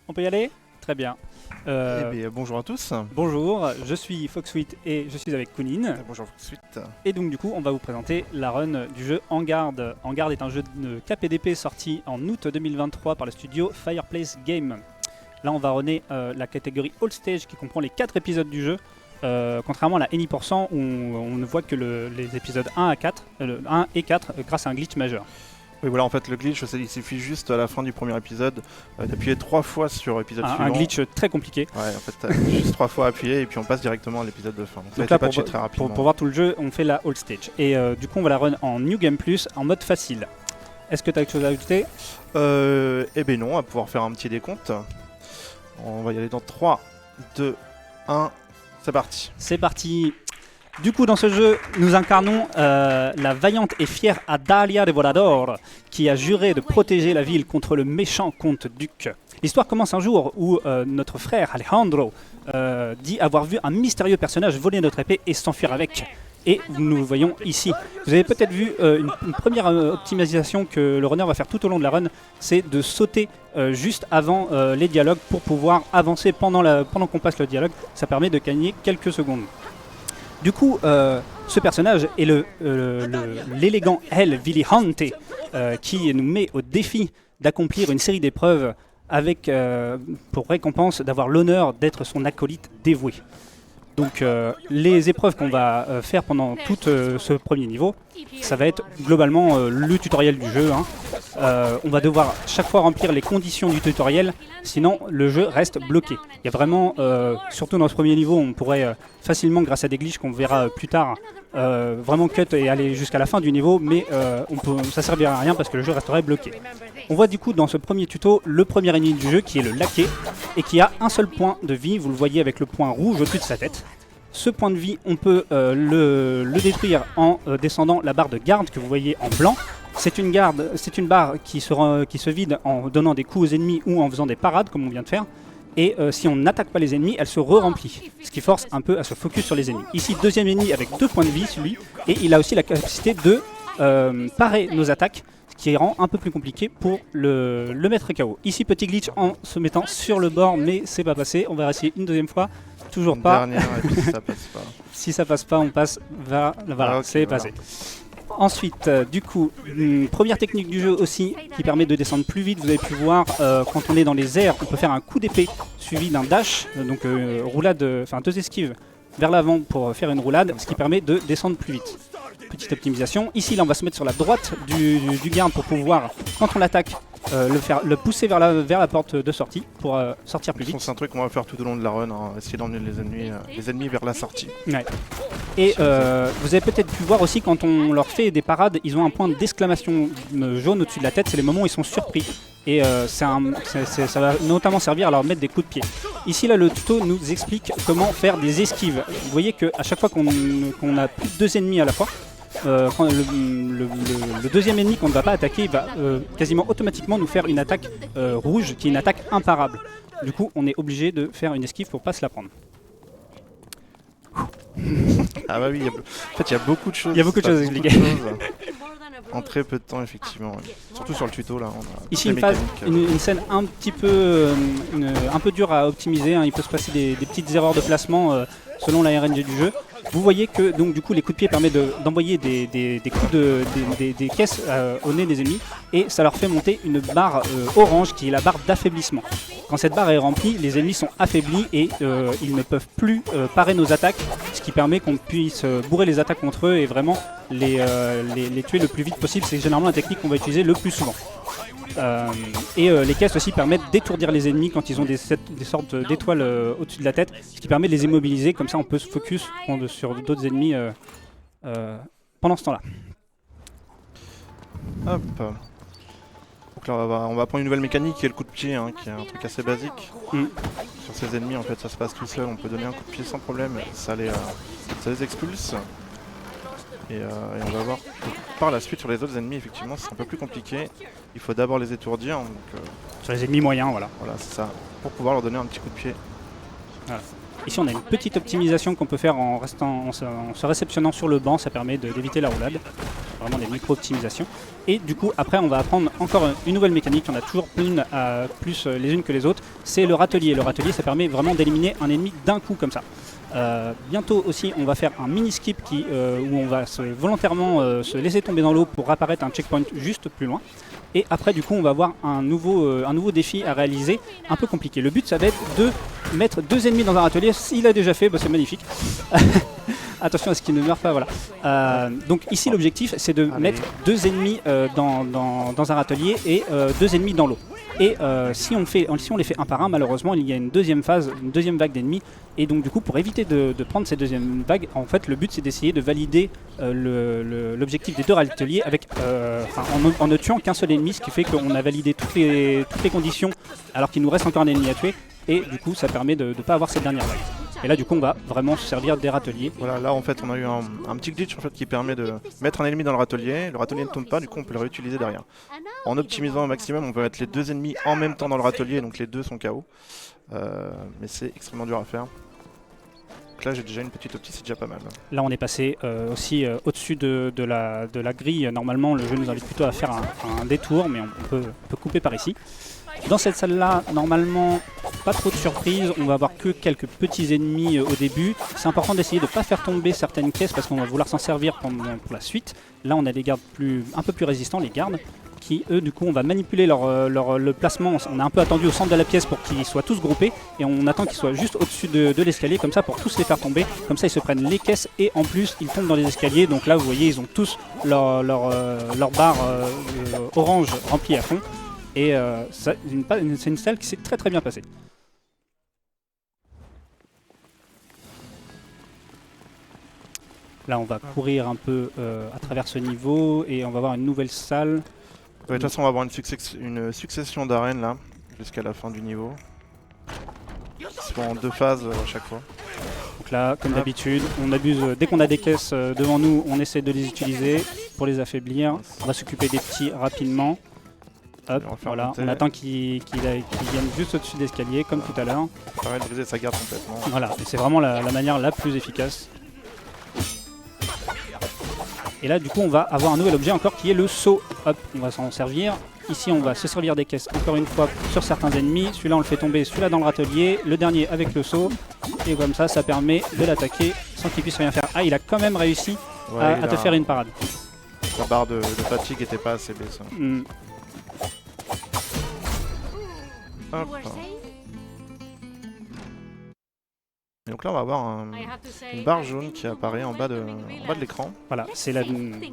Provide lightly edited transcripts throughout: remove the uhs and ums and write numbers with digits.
On peut y aller? Très bien. Bonjour à tous. Bonjour, je suis Foxwit et je suis avec Kounin. Bonjour Foxwit. Et donc du coup, on va vous présenter la run du jeu Enguard. Enguard est un jeu de KPDP sorti en août 2023 par le studio Fireplace Game. Là, on va runner la catégorie All Stage qui comprend les 4 épisodes du jeu. Contrairement à la Any% où on ne voit que les épisodes 1 et 4 grâce à un glitch majeur. Oui, voilà, en fait, le glitch, il suffit juste à la fin du premier épisode d'appuyer 3 fois sur l'épisode suivant. Un glitch très compliqué. Ouais, en fait, t'as juste 3 fois appuyé et puis on passe directement à l'épisode de fin. Donc ça a Donc été là, patché très rapidement. pour voir tout le jeu, on fait la All Stage. Et du coup, on va la run en New Game Plus, en mode facile. Est-ce que tu as quelque chose à ajouter? Eh ben non, on va pouvoir faire un petit décompte. On va y aller dans 3, 2, 1, c'est parti. C'est parti. Du coup, dans ce jeu, nous incarnons la vaillante et fière Adalia de Volador, qui a juré de protéger la ville contre le méchant comte duc. L'histoire commence un jour où notre frère Alejandro dit avoir vu un mystérieux personnage voler notre épée et s'enfuir avec. Et nous le voyons ici. Vous avez peut-être vu une première optimisation que le runner va faire tout au long de la run, c'est de sauter juste avant les dialogues pour pouvoir avancer pendant qu'on passe le dialogue. Ça permet de gagner quelques secondes. Du coup, ce personnage est l'élégant El Villihante qui nous met au défi d'accomplir une série d'épreuves avec pour récompense d'avoir l'honneur d'être son acolyte dévoué. Donc les épreuves qu'on va faire pendant tout ce premier niveau, ça va être globalement le tutoriel du jeu. On va devoir chaque fois remplir les conditions du tutoriel, sinon le jeu reste bloqué. Il y a vraiment, surtout dans ce premier niveau, on pourrait facilement, grâce à des glitches qu'on verra plus tard, vraiment cut et aller jusqu'à la fin du niveau, mais ça servira à rien parce que le jeu resterait bloqué. On voit du coup dans ce premier tuto le premier ennemi du jeu qui est le laquais et qui a un seul point de vie, vous le voyez avec le point rouge au-dessus de sa tête. Ce point de vie, on peut le détruire en descendant la barre de garde que vous voyez en blanc. C'est une barre qui se vide en donnant des coups aux ennemis ou en faisant des parades comme on vient de faire. Et si on n'attaque pas les ennemis, elle se re-remplit, ce qui force un peu à se focus sur les ennemis. Ici, deuxième ennemi avec 2 points de vie, celui, et il a aussi la capacité de parer nos attaques, ce qui rend un peu plus compliqué pour le mettre KO. Ici, petit glitch en se mettant sur le bord, mais c'est pas passé. On va essayer une deuxième fois. Toujours pas. Dernière, et puis ça passe pas. Si ça passe pas, on passe vers... Voilà, Okay, c'est passé. Ensuite, du coup, une première technique du jeu aussi qui permet de descendre plus vite. Vous avez pu voir, quand on est dans les airs, on peut faire un coup d'épée suivi d'un dash, donc roulade, enfin 2 esquives vers l'avant pour faire une roulade, ce qui permet de descendre plus vite. Petite optimisation. Ici, là, on va se mettre sur la droite du garde pour pouvoir, quand on l'attaque, le pousser vers la porte de sortie pour sortir plus vite. C'est un truc qu'on va faire tout au long de la run, essayer d'emmener les ennemis vers la sortie. Ouais. Et vous avez peut-être pu voir aussi quand on leur fait des parades, ils ont un point d'exclamation jaune au-dessus de la tête, c'est les moments où ils sont surpris. Et ça va notamment servir à leur mettre des coups de pied. Ici, là, le tuto nous explique comment faire des esquives. Vous voyez qu'à chaque fois qu'on a plus de 2 ennemis à la fois, quand le deuxième ennemi qu'on ne va pas attaquer, il va quasiment automatiquement nous faire une attaque rouge, qui est une attaque imparable. Du coup, on est obligé de faire une esquive pour pas se la prendre. Ah bah oui, en fait il y a beaucoup de choses. Il y a beaucoup de choses à expliquer. En très peu de temps, effectivement. Surtout sur le tuto, là. Ici, une scène un petit peu, un peu dure à optimiser. Il peut se passer des petites erreurs de placement selon la RNG du jeu. Vous voyez que donc du coup les coups de pied permettent d'envoyer des coups des caisses au nez des ennemis et ça leur fait monter une barre orange qui est la barre d'affaiblissement. Quand cette barre est remplie, les ennemis sont affaiblis et ils ne peuvent plus parer nos attaques, ce qui permet qu'on puisse bourrer les attaques contre eux et vraiment les tuer le plus vite possible. C'est généralement la technique qu'on va utiliser le plus souvent. Les caisses aussi permettent d'étourdir les ennemis quand ils ont des sortes d'étoiles au-dessus de la tête, ce qui permet de les immobiliser, comme ça on peut se focus sur d'autres ennemis pendant ce temps-là. Hop. Donc là on va prendre une nouvelle mécanique qui est le coup de pied, qui est un truc assez basique. Sur ces ennemis en fait ça se passe tout seul, on peut donner un coup de pied sans problème, ça les expulse. Et on va voir par la suite sur les autres ennemis, effectivement c'est un peu plus compliqué. Il faut d'abord les étourdir. Donc, sur les ennemis moyens, voilà. Voilà, c'est ça. Pour pouvoir leur donner un petit coup de pied. Voilà. Ici on a une petite optimisation qu'on peut faire en se réceptionnant sur le banc, ça permet d'éviter la roulade. vraiment des micro-optimisations. Et du coup, après, on va apprendre encore une nouvelle mécanique. Il y en a toujours une plus les unes que les autres. C'est le râtelier. Le râtelier, ça permet vraiment d'éliminer un ennemi d'un coup comme ça. Bientôt aussi, on va faire un mini-skip où on va volontairement se laisser tomber dans l'eau pour apparaître un checkpoint juste plus loin. Et après, du coup, on va avoir un nouveau défi à réaliser, un peu compliqué. Le but, ça va être de mettre 2 ennemis dans un râtelier. S'il a déjà fait, bah, c'est magnifique. Attention à ce qu'il ne meure pas, voilà. Donc ici, l'objectif, c'est de mettre 2 ennemis dans un râtelier et 2 ennemis dans l'eau. Et si on les fait un par un, malheureusement, il y a une deuxième phase, une deuxième vague d'ennemis. Et donc du coup, pour éviter de prendre cette deuxième vague, en fait, le but, c'est d'essayer de valider l'objectif des 2 râteliers en ne tuant qu'un seul ennemi, ce qui fait qu'on a validé toutes les conditions, alors qu'il nous reste encore un ennemi à tuer. Et du coup, ça permet de ne pas avoir cette dernière vague. Et là, du coup, on va vraiment se servir des râteliers. Voilà, là en fait, on a eu un petit glitch en fait, qui permet de mettre un ennemi dans le râtelier ne tombe pas, du coup on peut le réutiliser derrière. En optimisant au maximum, on peut mettre les 2 ennemis en même temps dans le râtelier, donc les 2 sont KO. Mais c'est extrêmement dur à faire. Donc là j'ai déjà une petite opti, c'est déjà pas mal. Là on est passé aussi au-dessus de la grille. Normalement le jeu nous invite plutôt à faire un détour, mais on peut couper par ici. Dans cette salle-là, normalement, pas trop de surprises, on va avoir que quelques petits ennemis au début. C'est important d'essayer de ne pas faire tomber certaines caisses parce qu'on va vouloir s'en servir pour la suite. Là, on a des gardes un peu plus résistants, les gardes, qui, eux, du coup, on va manipuler le placement. On a un peu attendu au centre de la pièce pour qu'ils soient tous groupés et on attend qu'ils soient juste au-dessus de l'escalier, comme ça, pour tous les faire tomber. Comme ça, ils se prennent les caisses et en plus, ils tombent dans les escaliers. Donc là, vous voyez, ils ont tous leur barre orange remplie à fond. Et c'est une salle qui s'est très très bien passée. Là on va courir un peu à travers ce niveau et on va voir une nouvelle salle. De toute façon on va avoir une succession d'arènes là, jusqu'à la fin du niveau. Qui sont en 2 phases à chaque fois. Donc là, comme d'habitude, on abuse. Dès qu'on a des caisses devant nous, on essaie de les utiliser pour les affaiblir. On va s'occuper des petits rapidement. Hop, voilà, on attend qu'ils viennent juste au-dessus de l'escalier, comme tout à l'heure. Ça permet de briser sa garde complètement. Voilà, et c'est vraiment la manière la plus efficace. Et là, du coup, on va avoir un nouvel objet encore qui est le seau. Hop, on va s'en servir. Ici, on va se servir des caisses encore une fois sur certains ennemis. Celui-là, on le fait tomber, celui-là dans le râtelier. Le dernier avec le seau. Et comme ça, ça permet de l'attaquer sans qu'il puisse rien faire. Ah, il a quand même réussi à te faire une parade. La barre de fatigue n'était pas assez baisse. Hop. Et donc là on va avoir une barre jaune qui apparaît en bas de l'écran. Voilà, c'est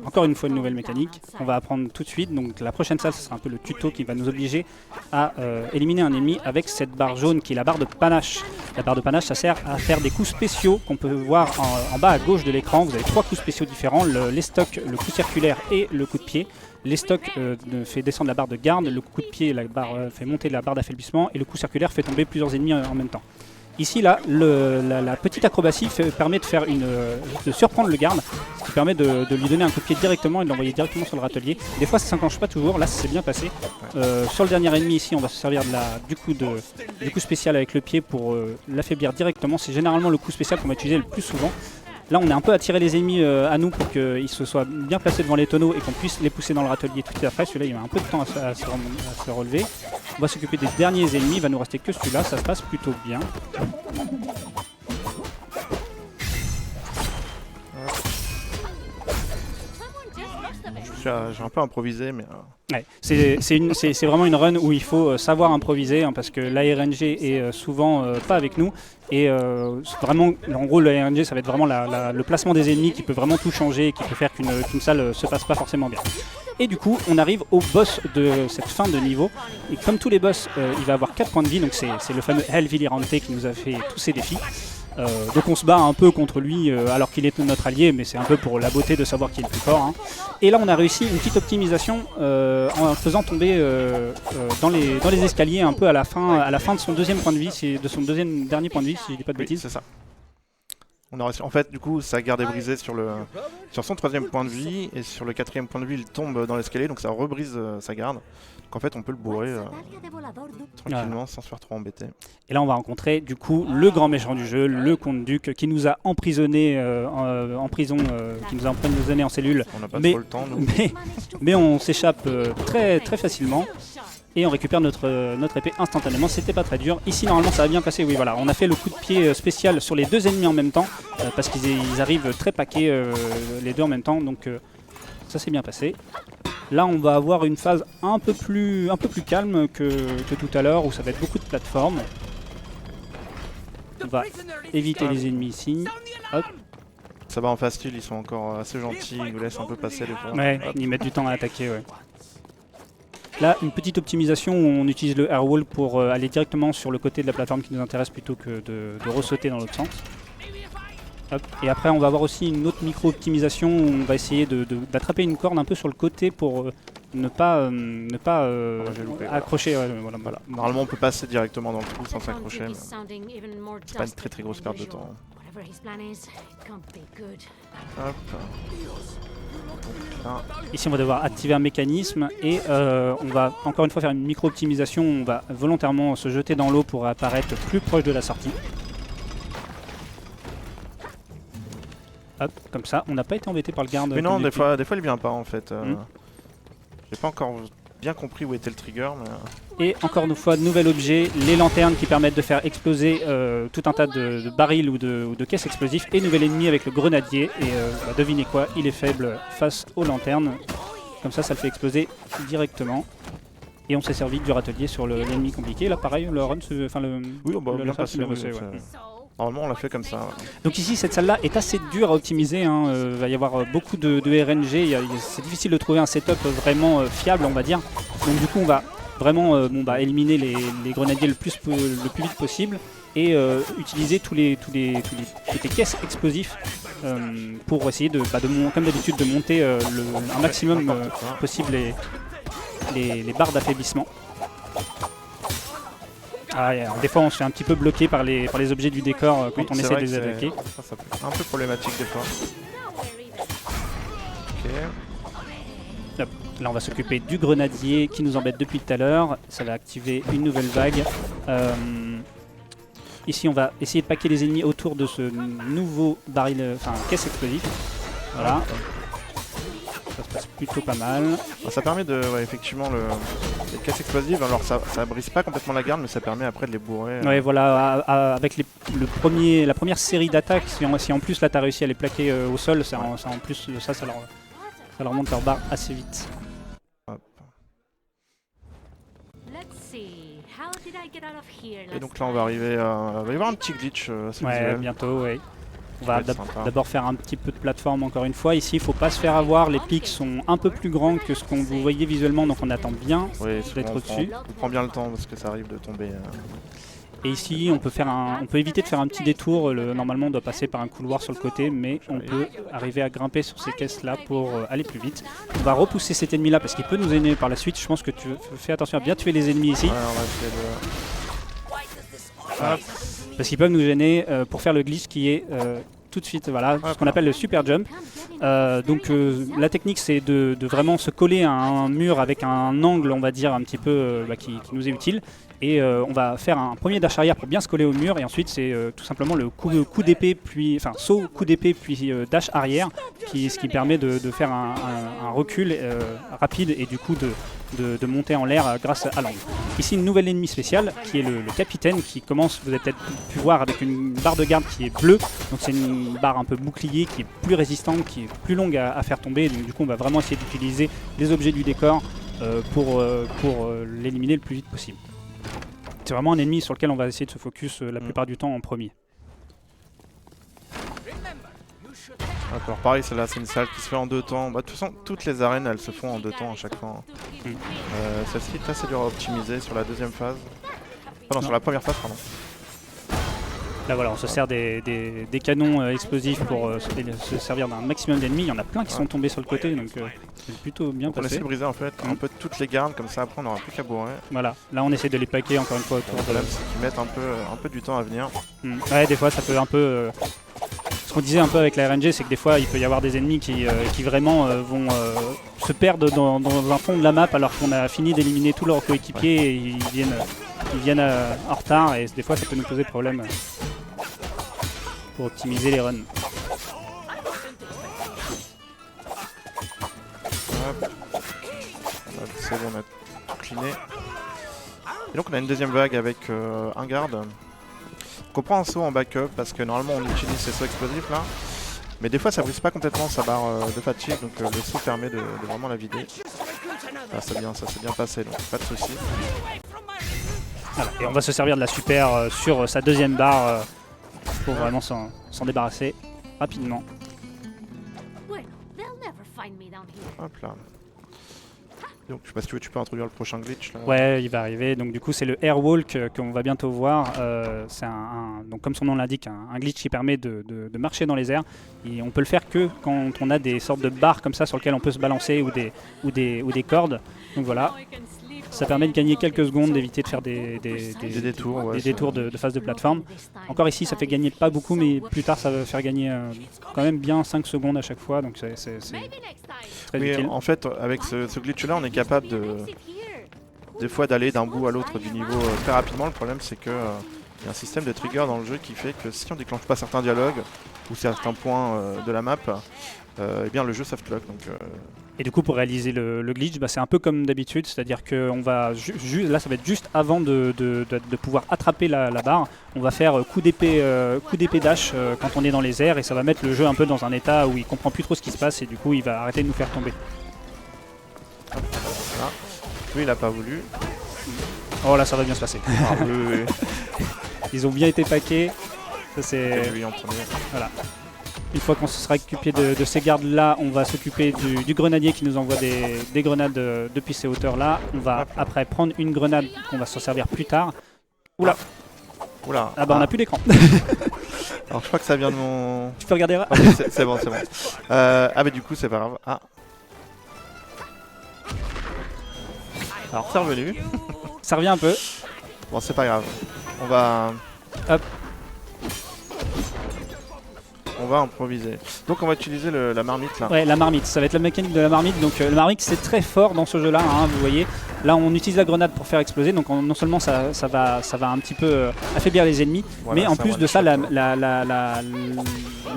encore une fois une nouvelle mécanique qu'on va apprendre tout de suite. Donc la prochaine salle, ce sera un peu le tuto qui va nous obliger à éliminer un ennemi avec cette barre jaune qui est la barre de panache. La barre de panache, ça sert à faire des coups spéciaux qu'on peut voir en bas à gauche de l'écran. Vous avez 3 coups spéciaux différents, l'estoc, le coup circulaire et le coup de pied. L'estoc fait descendre la barre de garde, le coup de pied fait monter la barre d'affaiblissement et le coup circulaire fait tomber plusieurs ennemis en même temps. Ici, là, la petite acrobatie permet de surprendre le garde, ce qui permet de lui donner un coup de pied directement et de l'envoyer directement sur le râtelier. Des fois, ça ne s'enclenche pas toujours, là, ça s'est bien passé. Sur le dernier ennemi, ici, on va se servir du coup spécial avec le pied pour l'affaiblir directement. C'est généralement le coup spécial qu'on va utiliser le plus souvent. Là, on est un peu attiré les ennemis à nous pour qu'ils se soient bien placés devant les tonneaux et qu'on puisse les pousser dans le râtelier tout de suite après. Celui-là, il met un peu de temps à se relever. On va s'occuper des derniers ennemis. Il va nous rester que celui-là. Ça se passe plutôt bien. J'ai un peu improvisé, mais... Ouais, c'est vraiment une run où il faut savoir improviser, hein, parce que l'ARNG est souvent pas avec nous. Et vraiment, en gros, l'ARNG, ça va être vraiment le placement des ennemis qui peut vraiment tout changer et qui peut faire qu'une salle se passe pas forcément bien. Et du coup, on arrive au boss de cette fin de niveau. Et comme tous les boss, il va avoir 4 points de vie, donc c'est le fameux Hell Vilirante qui nous a fait tous ces défis. Donc on se bat un peu contre lui alors qu'il est notre allié, mais c'est un peu pour la beauté de savoir qui est le plus fort, hein. Et là on a réussi une petite optimisation en faisant tomber dans les escaliers un peu à la fin de son deuxième point de vie, de son dernier point de vie, si je dis pas de bêtises. C'est ça. On a réussi. En fait, du coup, sa garde est brisée sur son 3e point de vie, et sur le 4e point de vie, il tombe dans l'escalier, donc ça rebrise sa garde. Donc Donc en fait on peut le bourrer tranquillement sans se faire trop embêter. Et là on va rencontrer du coup le grand méchant du jeu, le comte duc qui nous a emprisonnés en prison, qui nous a emprisonnés en cellule. On n'a pas trop le temps nous. Mais on s'échappe très facilement. Et on récupère notre épée instantanément, c'était pas très dur. Ici normalement ça va bien passer, oui voilà. On a fait le coup de pied spécial sur les deux ennemis en même temps, parce qu'ils arrivent très paquets les deux en même temps, donc ça s'est bien passé. Là on va avoir une phase un peu plus calme que tout à l'heure, où ça va être beaucoup de plateformes. On va éviter les ennemis ici. Hop. Ça va en fast style, ils sont encore assez gentils, ils nous laissent un peu passer des fois. Ouais, ils mettent du temps à attaquer, ouais. Là, une petite optimisation où on utilise le airwall pour aller directement sur le côté de la plateforme qui nous intéresse plutôt que de ressauter dans l'autre sens. Hop. Et après, on va avoir aussi une autre micro-optimisation où on va essayer d'attraper une corde un peu sur le côté pour ne pas accrocher. Voilà. Normalement, on peut passer directement dans le trou sans s'accrocher, mais c'est pas une très grosse perte de temps. Hop. Ici on va devoir activer un mécanisme et on va encore une fois faire une micro-optimisation. On va volontairement se jeter dans l'eau pour apparaître plus proche de la sortie. Hop, comme ça, on n'a pas été embêté par le garde. Mais non, des fois il vient pas en fait. J'ai pas encore bien compris où était le trigger. Mais... Et encore une fois, nouvel objet, les lanternes qui permettent de faire exploser tout un tas de barils ou de caisses explosives. Et nouvel ennemi avec le grenadier. Et devinez quoi, il est faible face aux lanternes. Comme ça, ça le fait exploser directement. Et on s'est servi du râtelier sur l'ennemi compliqué. Là, pareil, le run, oui, on va bien passer. Normalement, on l'a fait comme ça. Ouais. Donc ici, cette salle-là est assez dure à optimiser. Il va y avoir beaucoup de RNG. C'est difficile de trouver un setup vraiment fiable, on va dire. Donc du coup, on va vraiment éliminer les grenadiers le plus vite possible et utiliser toutes les caisses explosifs pour essayer comme d'habitude de monter un maximum possible les barres d'affaiblissement. Des fois on se fait un petit peu bloquer par les objets du décor quand on essaie de les attaquer. Ça peut être un peu problématique des fois. Ok. Hop. Là on va s'occuper du grenadier qui nous embête depuis tout à l'heure. Ça va activer une nouvelle vague. Ici on va essayer de paquer les ennemis autour de ce nouveau baril, caisse explosif. Voilà. Ça se passe plutôt pas mal. Ça permet de, effectivement, les caisses explosives, alors ça brise pas complètement la garde, mais ça permet après de les bourrer. Ouais, voilà, avec la première série d'attaques, si en plus là tu as réussi à les plaquer au sol, ça leur remonte leur barre assez vite. Hop. Et donc là on va arriver à... Il va y avoir un petit glitch assez visuel. Bientôt, ouais. On va d'abord faire un petit peu de plateforme encore une fois. Ici, il ne faut pas se faire avoir. Les pics sont un peu plus grands que ce qu'on vous voyez visuellement, donc on attend bien d'être au-dessus. On prend bien le temps parce que ça arrive de tomber. Et ici, on peut éviter de faire un petit détour. Normalement, on doit passer par un couloir sur le côté, mais on peut arriver à grimper sur ces caisses-là pour aller plus vite. On va repousser cet ennemi-là parce qu'il peut nous aider par la suite. Je pense que tu fais attention à bien tuer les ennemis ici. Ouais, on va essayer de... Parce qu'ils peuvent nous gêner pour faire le glitch qui est tout de suite, voilà, ce qu'on appelle le super jump. La technique c'est de vraiment se coller à un mur avec un angle, on va dire, un petit peu qui nous est utile. Et on va faire un premier dash arrière pour bien se coller au mur. Et ensuite c'est tout simplement le coup d'épée, puis saut, coup d'épée, puis dash arrière, ce qui permet de faire un recul rapide et du coup de monter en l'air grâce à l'angle. Ici une nouvelle ennemie spéciale qui est le capitaine qui commence, vous avez peut-être pu voir, avec une barre de garde qui est bleue. Donc c'est une barre un peu bouclier qui est plus résistante, qui est plus longue à faire tomber. Donc du coup on va vraiment essayer d'utiliser les objets du décor pour l'éliminer le plus vite possible. C'est vraiment un ennemi sur lequel on va essayer de se focus la plupart du temps en premier. D'accord, pareil, celle-là c'est une salle qui se fait en 2 temps. De toute façon, toutes les arènes elles se font en 2 temps à chaque fois. Celle-ci est assez dure à optimiser sur la deuxième phase. Sur la première phase, pardon. Là voilà, on se sert des canons explosifs pour se servir d'un maximum d'ennemis. Il y en a plein qui sont tombés sur le côté, donc c'est plutôt bien passé. On essaie de briser en fait un peu toutes les gardes, comme ça après on n'aura plus qu'à bourrer. Voilà, là on essaie de les paquer encore une fois autour de... Le problème c'est qu'ils mettent un peu du temps à venir. Ouais, des fois ça peut un peu... ce qu'on disait un peu avec la RNG, c'est que des fois il peut y avoir des ennemis qui vraiment vont se perdre dans un fond de la map alors qu'on a fini d'éliminer tous leurs coéquipiers et ils viennent en retard et des fois ça peut nous poser problème pour optimiser les runs. Hop. C'est bon, on a tout cleané. Et donc on a une deuxième vague avec un garde. Donc on prend un saut en backup parce que normalement on utilise ces sauts explosifs là. Mais des fois ça brise pas complètement sa barre de fatigue, donc le saut permet de vraiment la vider. Ah, ça s'est bien passé, donc pas de soucis. Voilà, et on va se servir de la super sur sa deuxième barre pour vraiment s'en débarrasser rapidement. Hop là. Donc je sais pas si tu peux introduire le prochain glitch là. Ouais, il va arriver. Donc du coup c'est le Airwalk qu'on va bientôt voir. C'est donc comme son nom l'indique, un glitch qui permet de marcher dans les airs. Et on peut le faire que quand on a des sortes de barres comme ça sur lesquelles on peut se balancer ou des cordes. Donc voilà. Ça permet de gagner quelques secondes, d'éviter de faire des détours de phase de plateforme. Encore ici, ça fait gagner pas beaucoup, mais plus tard, ça va faire gagner quand même bien 5 secondes à chaque fois. Donc c'est très utile. En fait, avec ce glitch-là, on est capable des fois d'aller d'un bout à l'autre du niveau très rapidement. Le problème, c'est que y a un système de trigger dans le jeu qui fait que si on déclenche pas certains dialogues ou certains points de la map, eh bien le jeu soft lock. Et du coup, pour réaliser le glitch, c'est un peu comme d'habitude, c'est-à-dire que on va là, ça va être juste avant de pouvoir attraper la barre. On va faire coup d'épée dash quand on est dans les airs et ça va mettre le jeu un peu dans un état où il comprend plus trop ce qui se passe et du coup, il va arrêter de nous faire tomber. Hop, voilà. Lui, il a pas voulu. Oh là, ça va bien se passer. Ah, oui. Ils ont bien été paqués. Ça, c'est... Lui en premier. Voilà. Une fois qu'on se sera occupé de ces gardes-là, on va s'occuper du grenadier qui nous envoie des grenades depuis ces hauteurs-là. On va après prendre une grenade qu'on va s'en servir plus tard. Oula. Oula. Ah bah on n'a plus d'écran. Alors je crois que ça vient de mon... Tu peux regarder là. Ah, c'est bon, c'est bon. Ah bah du coup c'est pas grave. Ah. Alors c'est revenu. Ça revient un peu. Bon c'est pas grave. On va... Hop. On va improviser. Donc on va utiliser la marmite là. Ouais, la marmite, ça va être la mécanique de la marmite. Donc la marmite c'est très fort dans ce jeu là, hein, vous voyez. Là on utilise la grenade pour faire exploser, donc non seulement ça va un petit peu affaiblir les ennemis, voilà, mais en plus de ça la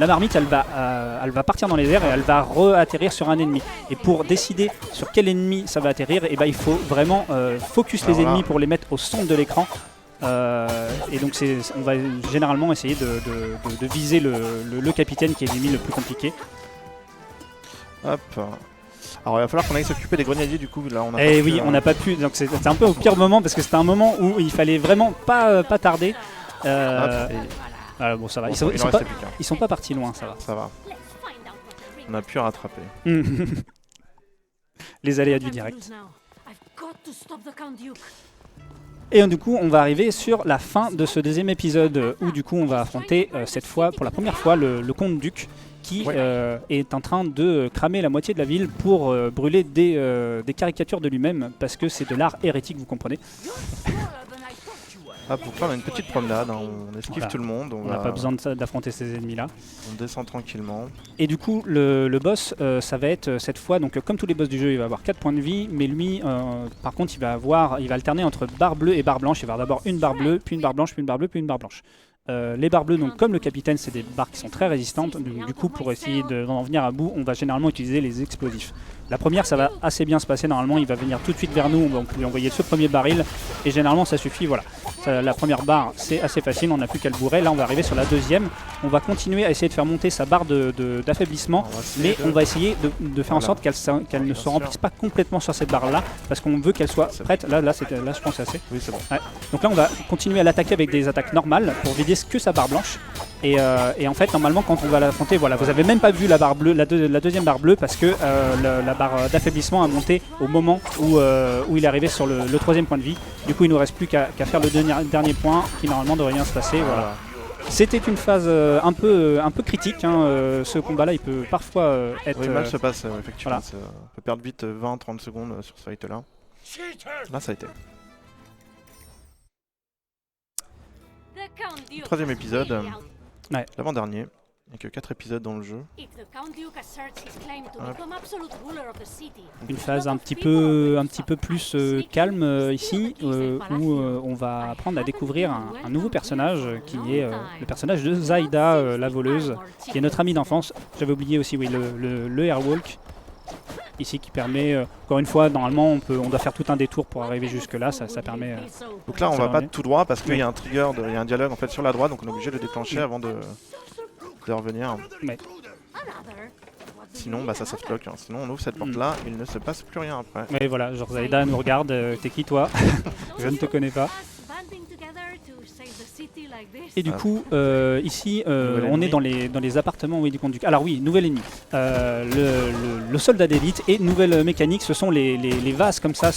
marmite elle va partir dans les airs et elle va re-atterrir sur un ennemi. Et pour décider sur quel ennemi ça va atterrir, et il faut vraiment focus les ennemis pour les mettre au centre de l'écran. Et donc on va généralement essayer de viser le capitaine qui est l'ennemi le plus compliqué. Hop. Alors il va falloir qu'on aille s'occuper des grenadiers du coup là on a et oui on n'a pas pu, donc c'est un peu au pire moment parce que c'était un moment où il fallait vraiment pas tarder. Voilà, bon ça va, ils sont pas partis loin, ça va. Ça va. On a pu rattraper. Les aléas du direct. Et du coup, on va arriver sur la fin de ce deuxième épisode où du coup, on va affronter cette fois, pour la première fois, le comte Duc qui est en train de cramer la moitié de la ville pour brûler des caricatures de lui-même parce que c'est de l'art hérétique, vous comprenez. Ah, pour ça, on a une petite promenade, hein. On esquive tout le monde. On n'a pas besoin d'affronter ces ennemis-là. On descend tranquillement. Et du coup, le boss, ça va être cette fois, donc comme tous les boss du jeu, il va avoir 4 points de vie, mais lui, par contre, il va alterner entre barre bleue et barre blanche. Il va avoir d'abord une barre bleue, puis une barre blanche, puis une barre bleue, puis une barre blanche. Les barres bleues, donc comme le capitaine, c'est des barres qui sont très résistantes. Du coup, pour essayer d'en venir à bout, on va généralement utiliser les explosifs. La première, ça va assez bien se passer. Normalement, il va venir tout de suite vers nous. On va lui envoyer ce premier baril. Et généralement, ça suffit. Voilà. La première barre, c'est assez facile. On n'a plus qu'à le bourrer. Là, on va arriver sur la deuxième. On va continuer à essayer de faire monter sa barre d'affaiblissement. Mais on va essayer de faire en sorte qu'elle ne se remplisse pas complètement sur cette barre-là. Parce qu'on veut qu'elle soit prête. Là, je pense que c'est assez. Oui, c'est bon. Ouais. Donc là, on va continuer à l'attaquer avec des attaques normales pour vider que sa barre blanche. Et en fait, normalement, quand on va l'affronter, voilà, vous avez même pas vu la barre bleue, la deuxième barre bleue, parce que la barre d'affaiblissement a monté au moment où il est arrivé sur le troisième point de vie. Du coup, il nous reste plus qu'à faire le dernier point, qui normalement devrait bien se passer. Voilà. C'était une phase un peu critique. Hein. Ce combat-là, il peut parfois être. Oui, mal se passe, effectivement. Voilà. On peut perdre vite 20-30 secondes sur ce fight-là. Là, ça a été. Troisième épisode. Ouais. L'avant-dernier. Il n'y a que 4 épisodes dans le jeu. Une phase un petit peu plus calme ici, où on va apprendre à découvrir un nouveau personnage qui est le personnage de Zaida, la voleuse, qui est notre amie d'enfance. J'avais oublié aussi, oui, le Airwalk. Ici qui permet, encore une fois, normalement on doit faire tout un détour pour arriver jusque là, ça permet... donc là on va pas tout droit parce qu'il y a un trigger, il y a un dialogue en fait sur la droite, donc on est obligé de le déclencher avant de revenir. Ouais. Sinon bah ça softlock, hein. Sinon on ouvre cette porte là, il ne se passe plus rien après. Mais voilà, genre Zaida nous regarde, t'es qui toi? Je ne te connais pas. Et du coup, ici, on est dans les appartements du comte Duc. Alors oui, nouvel ennemi. Le soldat d'élite et nouvelle mécanique, ce sont les vases comme ça,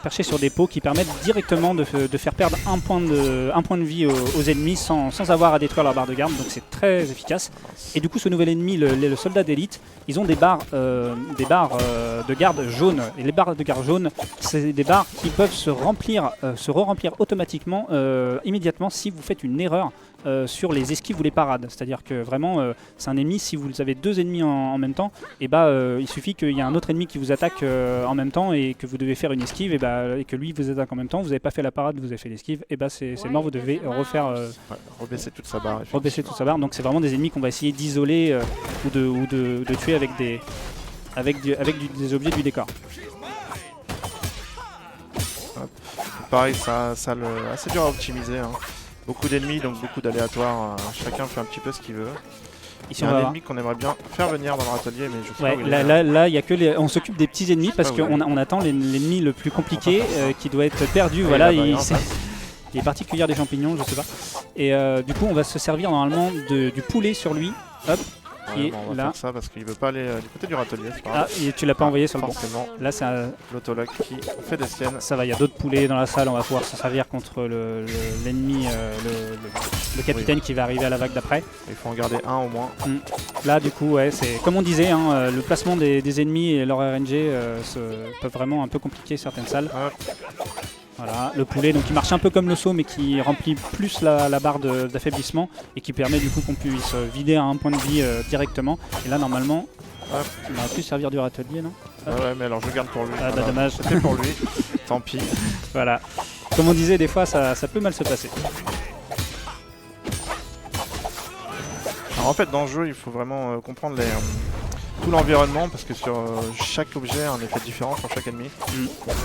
perchés sur des pots qui permettent directement de faire perdre un point de vie aux ennemis sans avoir à détruire leur barre de garde. Donc c'est très efficace. Et du coup, ce nouvel ennemi, le soldat d'élite, ils ont des barres de garde jaunes. Et les barres de garde jaunes, c'est des barres qui peuvent se re-remplir automatiquement, immédiatement, si vous faites une erreur sur les esquives ou les parades. C'est-à-dire que vraiment, c'est un ennemi, si vous avez deux ennemis en même temps, et il suffit qu'il y ait un autre ennemi qui vous attaque en même temps et que vous devez faire une esquive, et que lui vous attaque en même temps, vous n'avez pas fait la parade, vous avez fait l'esquive, et c'est mort, vous devez refaire... rebaisser toute sa barre. Rebaisser toute sa barre, donc c'est vraiment des ennemis qu'on va essayer d'isoler ou de tuer avec des objets du décor. Pareil, ça assez dur à optimiser, hein. Beaucoup d'ennemis, donc beaucoup d'aléatoires, chacun fait un petit peu ce qu'il veut. Ici, il y a un ennemi qu'on aimerait bien faire venir dans leur atelier, mais je sais pas où il est. Là, il y a que on s'occupe des petits ennemis parce qu'on attend l'ennemi le plus compliqué qui doit être perdu. Voilà, il est parti cueillir des champignons, je sais pas. Et du coup, on va se servir normalement du poulet sur lui. Hop. Ouais, et on va faire ça parce qu'il veut pas aller du côté du râtelier. Ah, et tu l'as pas envoyé sur le bon. Là, c'est l'autologue qui fait des siennes. Ça va, il y a d'autres poulets dans la salle, on va pouvoir se servir contre l'ennemi, le capitaine qui va arriver à la vague d'après. Il faut en garder un au moins. Là, du coup, ouais, c'est comme on disait, hein, le placement des ennemis et leur RNG peuvent vraiment un peu compliquer certaines salles. Voilà, le poulet donc qui marche un peu comme le saut mais qui remplit plus la barre d'affaiblissement et qui permet du coup qu'on puisse vider à un point de vie directement. Et là normalement, on aurait pu servir du râtelier, non? Ouais, mais alors je garde pour lui. Ah bah dommage. C'était pour lui, tant pis. Voilà, comme on disait, des fois ça peut mal se passer. Alors en fait dans le jeu il faut vraiment comprendre tout l'environnement parce que sur chaque objet a un effet différent sur chaque ennemi.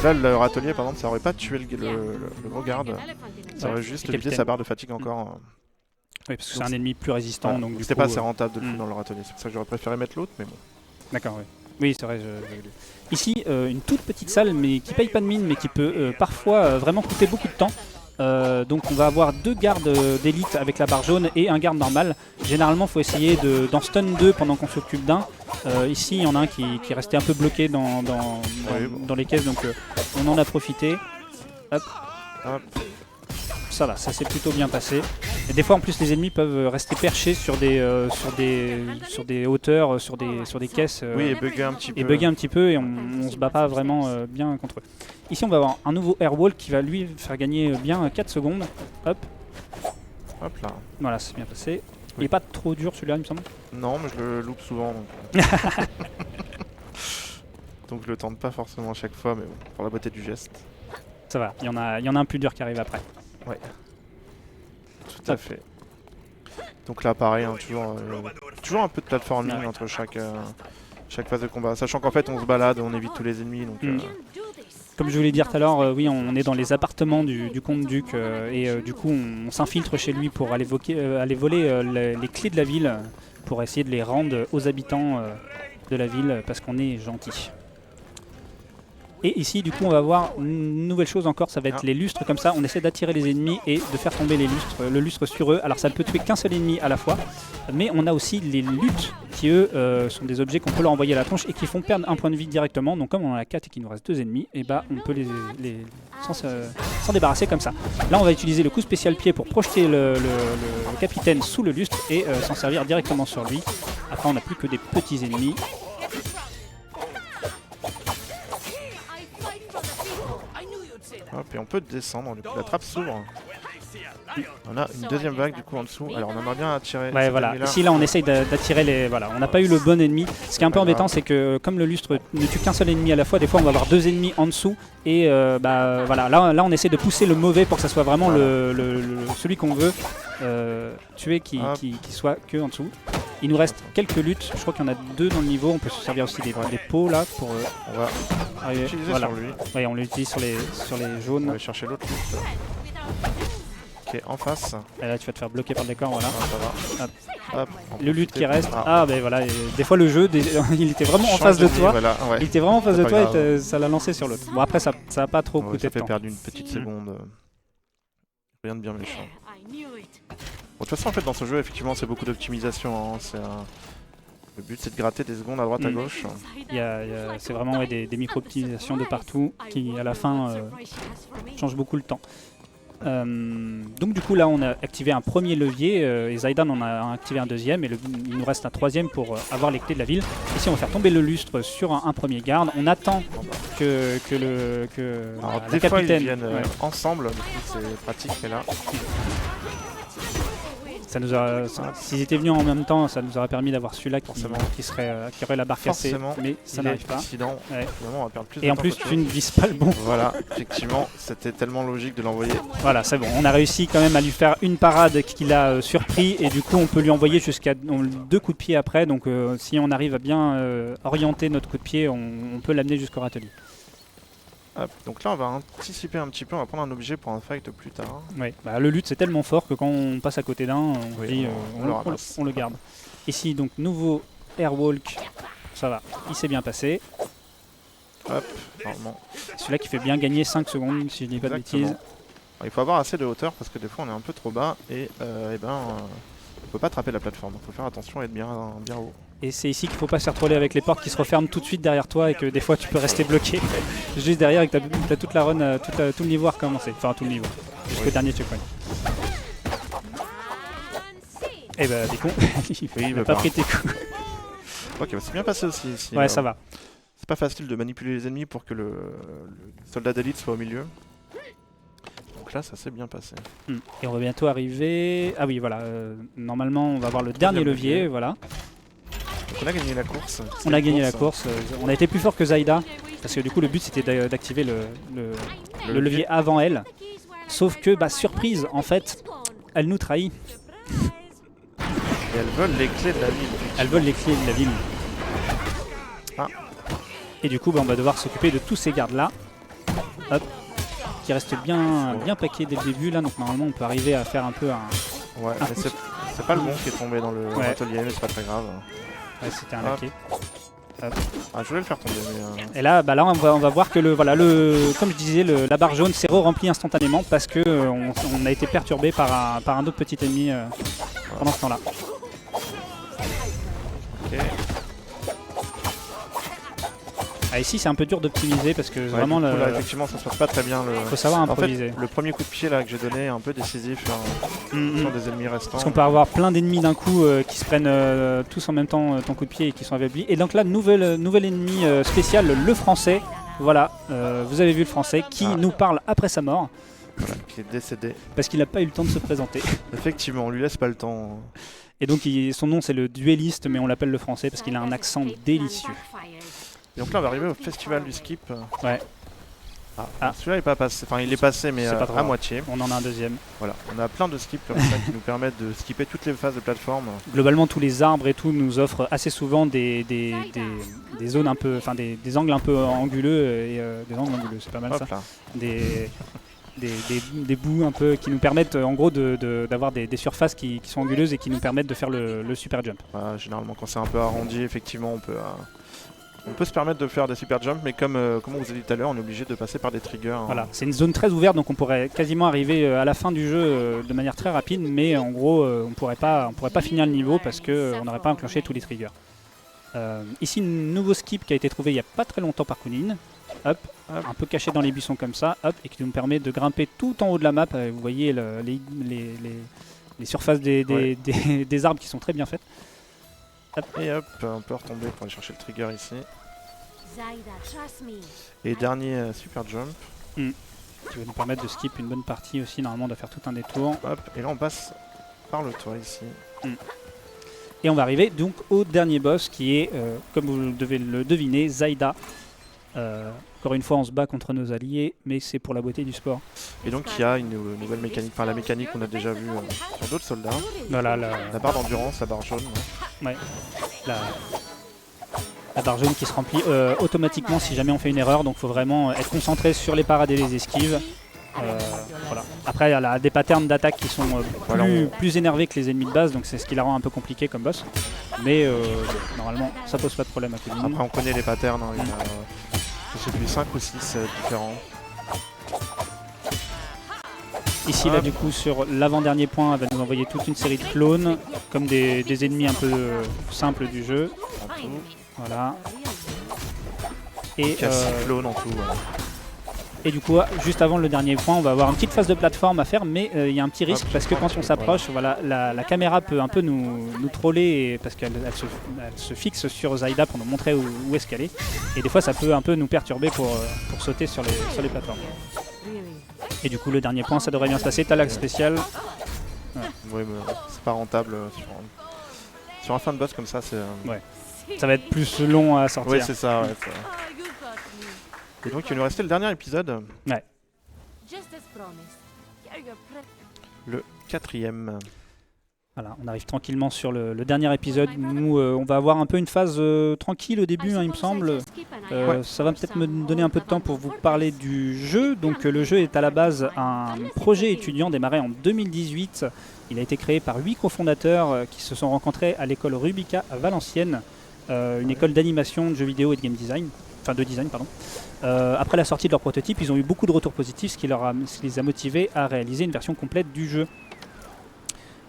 Là le râtelier par exemple ça aurait pas tué le gros garde, ça aurait juste vidé sa barre de fatigue encore. Oui parce que c'est un ennemi plus résistant. Voilà. Donc c'était pas assez rentable de le foutre dans le râtelier, c'est pour ça que j'aurais préféré mettre l'autre mais bon. D'accord, oui. Oui c'est vrai, ici une toute petite salle mais qui paye pas de mine mais qui peut parfois vraiment coûter beaucoup de temps. Donc on va avoir deux gardes d'élite avec la barre jaune et un garde normal. Généralement il faut essayer d'en stun 2 pendant qu'on s'occupe d'un. Ici il y en a un qui est resté un peu bloqué dans les caisses, donc on en a profité. Hop. Ça va, ça s'est plutôt bien passé. Et des fois en plus les ennemis peuvent rester perchés sur des hauteurs, sur des caisses. Oui, et bugger un petit peu. Et on se bat pas vraiment bien contre eux. Ici on va avoir un nouveau Airwalk qui va lui faire gagner bien 4 secondes. Hop. Hop là. Voilà, c'est bien passé. Il n'est pas trop dur celui-là il me semble. Non mais je le loupe souvent. Donc je le tente pas forcément à chaque fois, mais bon, pour la beauté du geste. Ça va, il y en a un plus dur qui arrive après. Ouais. Tout à fait. Donc là pareil, hein, toujours un peu de platforming entre chaque phase de combat. Sachant qu'en fait on se balade, on évite tous les ennemis. Donc, comme je voulais dire tout à l'heure, oui, on est dans les appartements du comte Duc et du coup on s'infiltre chez lui pour aller voler les clés de la ville pour essayer de les rendre aux habitants de la ville parce qu'on est gentil. Et ici du coup on va voir une nouvelle chose encore, ça va être les lustres comme ça, on essaie d'attirer les ennemis et de faire tomber le lustre sur eux. Alors ça ne peut tuer qu'un seul ennemi à la fois, mais on a aussi les luttes qui eux sont des objets qu'on peut leur envoyer à la tronche et qui font perdre un point de vie directement. Donc comme on en a 4 et qu'il nous reste 2 ennemis, et on peut s'en débarrasser comme ça. Là on va utiliser le coup spécial pied pour projeter le capitaine sous le lustre et s'en servir directement sur lui. Après on n'a plus que des petits ennemis. Hop, et on peut descendre, du coup la trappe s'ouvre. On a une deuxième vague du coup en dessous. Alors on aimerait bien attirer. Ouais, voilà. Ici, là, on essaye d'attirer les. Voilà, on n'a pas eu le bon ennemi. Ce qui est un peu embêtant, c'est que comme le lustre ne tue qu'un seul ennemi à la fois, des fois, on va avoir deux ennemis en dessous. Et voilà, là, on essaie de pousser le mauvais pour que ça soit vraiment celui qu'on veut tuer qui soit que en dessous. Il nous reste quelques luttes. Je crois qu'il y en a 2 dans le niveau. On peut se servir aussi des pots là pour. On va arriver. utiliser Voilà. sur lui. Ouais, on l'utilise sur les On jaunes. va chercher l'autre lutte. Ok, en face. Et là, tu vas te faire bloquer par le décor. Voilà. Ça va. Hop. Hop, on Le lutte profite. qui reste. Ah. Ah, ben voilà. Des fois, le jeu, il était vraiment en Change face de vie, toi. Voilà, ouais. Il était vraiment en face C'est de pas toi grave. et ça l'a lancé sur l'autre. Bon, après, ça n'a pas trop Ouais, coûté ça de fait temps. perdre une petite seconde. Rien de bien méchant. Bon, de toute façon, en fait, dans ce jeu, effectivement, c'est beaucoup d'optimisation. Hein. Le but, c'est de gratter des secondes à droite, à gauche. C'est vraiment des micro-optimisations de partout qui, à la fin, changent beaucoup le temps. Donc du coup là on a activé un premier levier et Zaidan en a activé un deuxième et il nous reste un troisième pour avoir les clés de la ville. Ici on va faire tomber le lustre sur un premier garde. On attend que Alors, la des fois, ils capitaine... viennent ouais. ensemble, du coup, c'est pratique, mais là... Ça nous s'ils étaient venus en même temps, ça nous aurait permis d'avoir celui-là qui aurait la barre cassée, Forcément, mais ça il n'arrive est pas. accident. Ouais. Finalement, on va perdre plus de Et en temps plus, qu'autre tu ne chose. vises pas le bon. Voilà, effectivement, c'était tellement logique de l'envoyer. Voilà, c'est bon. On a réussi quand même à lui faire une parade qui l'a surpris et du coup, on peut lui envoyer jusqu'à 2 coups de pied après. Donc, si on arrive à bien orienter notre coup de pied, on peut l'amener jusqu'au râtelier. Hop, donc là, on va anticiper un petit peu, on va prendre un objet pour un fight plus tard. Ouais. Bah, le lutte, c'est tellement fort que quand on passe à côté d'un, on Oui, dit, on le ramasse. on le garde. Ici, donc, nouveau Airwalk. Ça va, il s'est bien passé. Hop, normalement. Celui-là qui fait bien gagner 5 secondes, si je dis pas de Exactement. bêtises. Alors, il faut avoir assez de hauteur parce que des fois, on est un peu trop bas et on peut pas attraper la plateforme. Il faut faire attention et être bien haut. Et c'est ici qu'il faut pas se faire troller avec les portes qui se referment tout de suite derrière toi et que des fois tu peux rester bloqué juste derrière et que t'as toute la run, tout le niveau à recommencer. Enfin tout le niveau, jusqu'au dernier checkpoint. Et bah des cons, il veut a pas pas. pris tes coups. Ok, bah, c'est bien passé aussi ici. Ouais, ça va. C'est pas facile de manipuler les ennemis pour que le soldat d'élite soit au milieu. Donc là, ça s'est bien passé. Et on va bientôt arriver... Ah oui, voilà. Normalement, on va avoir le dernier levier, voilà. Donc on a gagné la course. On a gagné la course. On a été plus fort que Zaida. Parce que du coup, le but, c'était d'activer le levier avant elle. Sauf que, bah, surprise, en fait, elle nous trahit. Et elles veulent les clés de la ville. Elle vole les clés de la ville. Ah. Et du coup, bah, on va devoir s'occuper de tous ces gardes-là. Hop. Qui restent bien plaqués dès le début, là. Donc normalement, on peut arriver à faire un peu un... Ouais, mais c'est pas le bon qui est tombé dans le atelier, mais c'est pas très grave. Ouais, c'était un laquais. Ah, je voulais le faire tomber, mais... Et là, bah là on va voir que comme je disais, la barre jaune s'est re-remplie instantanément parce que on a été perturbé par un autre petit ennemi pendant ce temps-là. Ok. Ah, ici, c'est un peu dur d'optimiser parce que vraiment, du coup, là, effectivement, ça se passe pas très bien. faut savoir improviser. En fait, le premier coup de pied là que j'ai donné est un peu décisif sur des ennemis restants. Parce qu'on peut avoir plein d'ennemis d'un coup qui se prennent tous en même temps ton coup de pied et qui sont affaiblis. Et donc là, nouvel ennemi spécial, le français. Voilà, vous avez vu le français qui nous parle après sa mort. Voilà, qui est décédé. Parce qu'il n'a pas eu le temps de se présenter. Effectivement, on lui laisse pas le temps. Et donc son nom c'est le duelliste, mais on l'appelle le français parce qu'il a un accent délicieux. Et donc là, on va arriver au festival du skip. Ouais. Celui-là, il est pas passé. Enfin, il est passé, mais pas trop à grave. moitié. On en a un deuxième. Voilà, on a plein de skips comme ça qui nous permettent de skipper toutes les phases de plateforme. Globalement, tous les arbres et tout nous offrent assez souvent des zones un peu, enfin des angles un peu anguleux et des angles anguleux, c'est pas mal. Hop ça. là. Des bouts un peu qui nous permettent en gros d'avoir des surfaces qui sont anguleuses et qui nous permettent de faire le super jump. Voilà, généralement, quand c'est un peu arrondi, effectivement, on peut se permettre de faire des super jumps, mais comme on vous a dit tout à l'heure, on est obligé de passer par des triggers. Voilà, c'est une zone très ouverte, donc on pourrait quasiment arriver à la fin du jeu de manière très rapide, mais en gros, on pourrait pas finir le niveau parce qu'on n'aurait pas enclenché tous les triggers. Ici, un nouveau skip qui a été trouvé il n'y a pas très longtemps par Kounin. Hop, un peu caché dans les buissons comme ça, hop, et qui nous permet de grimper tout en haut de la map. Vous voyez les surfaces des arbres qui sont très bien faites. Hop. Et hop, on peut retomber pour aller chercher le trigger ici. Et dernier super jump. qui va nous permettre de skip une bonne partie aussi. Normalement, on doit faire tout un détour. Hop, et là on passe par le toit ici. Et on va arriver donc au dernier boss qui est, comme vous devez le deviner, Zaida. Encore une fois, on se bat contre nos alliés, mais c'est pour la beauté du sport. Et donc il y a une nouvelle mécanique, enfin la mécanique qu'on a déjà vue sur d'autres soldats. Voilà, la barre d'endurance, la barre jaune. Ouais. La barre jaune qui se remplit automatiquement si jamais on fait une erreur, donc il faut vraiment être concentré sur les parades et les esquives. Voilà. Après, il y a des patterns d'attaque qui sont plus énervés que les ennemis de base, donc c'est ce qui la rend un peu compliqué comme boss. Mais normalement, ça pose pas de problème à tout le monde. Après, on connaît les patterns, hein, c'est celui 5 ou 6 différents. Ici, là, du coup, sur l'avant-dernier point, elle va nous envoyer toute une série de clones, comme des ennemis un peu simples du jeu. En tout. Voilà. Et, clones en tout. et du coup, juste avant le dernier point, on va avoir une petite phase de plateforme à faire, mais il y a un petit risque parce que quand on s'approche, voilà, la caméra peut un peu nous troller parce qu'elle se fixe sur Zaida pour nous montrer où est-ce qu'elle est. Et des fois, ça peut un peu nous perturber pour sauter sur les plateformes. Et du coup, le dernier point, ça devrait bien se passer. T'as l'axe spécial. Ouais, mais c'est pas rentable sur un fin de boss comme ça. Ouais. Ça va être plus long à sortir. Oui, c'est ça. Ouais, et donc, il nous restait le dernier épisode. Ouais. Le 4e. Voilà, on arrive tranquillement sur le dernier épisode où on va avoir un peu une phase tranquille au début, hein, il me semble. Ça va peut-être me donner un peu de temps pour vous parler du jeu. Donc le jeu est à la base un projet étudiant démarré en 2018. Il a été créé par 8 cofondateurs qui se sont rencontrés à l'école Rubica à Valenciennes, une école d'animation, de jeux vidéo et de game design. Enfin de design, pardon. Après la sortie de leur prototype, ils ont eu beaucoup de retours positifs, ce qui les a motivés à réaliser une version complète du jeu.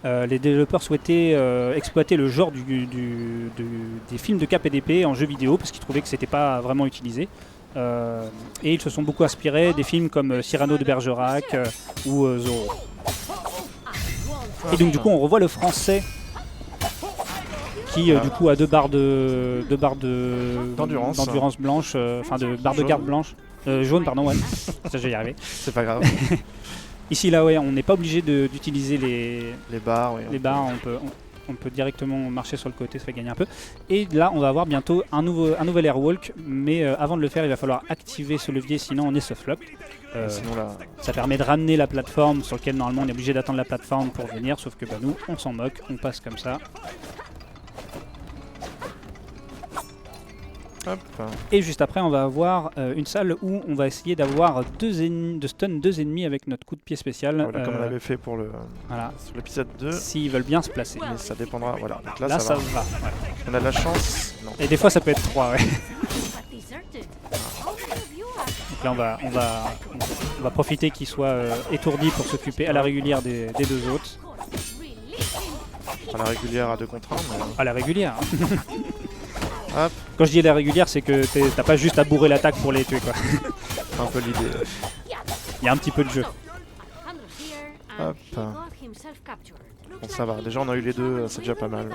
Les développeurs souhaitaient exploiter le genre des films de cap et d'épée en jeu vidéo parce qu'ils trouvaient que c'était pas vraiment utilisé. Et ils se sont beaucoup inspirés des films comme Cyrano de Bergerac ou Zorro. Et donc du coup on revoit le français qui du coup a deux barres d'endurance blanche, enfin de barres de garde blanche, jaune pardon, ouais. Ça je vais y arriver. C'est pas grave. Ici là ouais, on n'est pas obligé d'utiliser les barres. Oui, les barres, on peut directement marcher sur le côté, ça fait gagner un peu. Et là on va avoir bientôt un nouvel airwalk, mais avant de le faire il va falloir activer ce levier, sinon on est softlock. Sinon là... Ça permet de ramener la plateforme sur laquelle normalement on est obligé d'attendre la plateforme pour venir, sauf que bah, nous on s'en moque, on passe comme ça. Hop. Et juste après on va avoir une salle où on va essayer d'avoir de stun 2 ennemis avec notre coup de pied spécial. Voilà, comme on avait fait pour sur l'épisode 2. S'ils veulent bien se placer. Mais ça dépendra, voilà. Donc là ça va. Ouais. On a de la chance. Non. Et des fois ça peut être 3, ouais. Donc là on va profiter qu'ils soient étourdis pour s'occuper à la régulière des 2 autres. À la régulière à 2 contre 1. Mais... À la régulière. Hop. Quand je dis à la régulière, c'est que t'as pas juste à bourrer l'attaque pour les tuer, quoi. C'est un peu l'idée. Il y a un petit peu de jeu. Hop. Bon, ça va. Déjà, on a eu les 2, c'est déjà pas mal.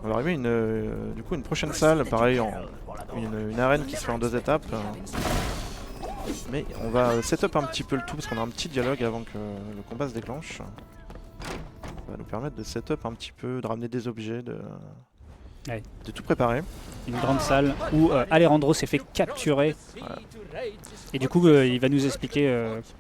On va arriver du coup une prochaine salle, pareil, une arène qui se fait en 2 étapes. Mais on va setup un petit peu le tout parce qu'on a un petit dialogue avant que le combat se déclenche. Ça va nous permettre de setup un petit peu, de ramener des objets, de tout préparer. Une grande salle où Alejandro s'est fait capturer. Voilà. Et du coup, il va nous expliquer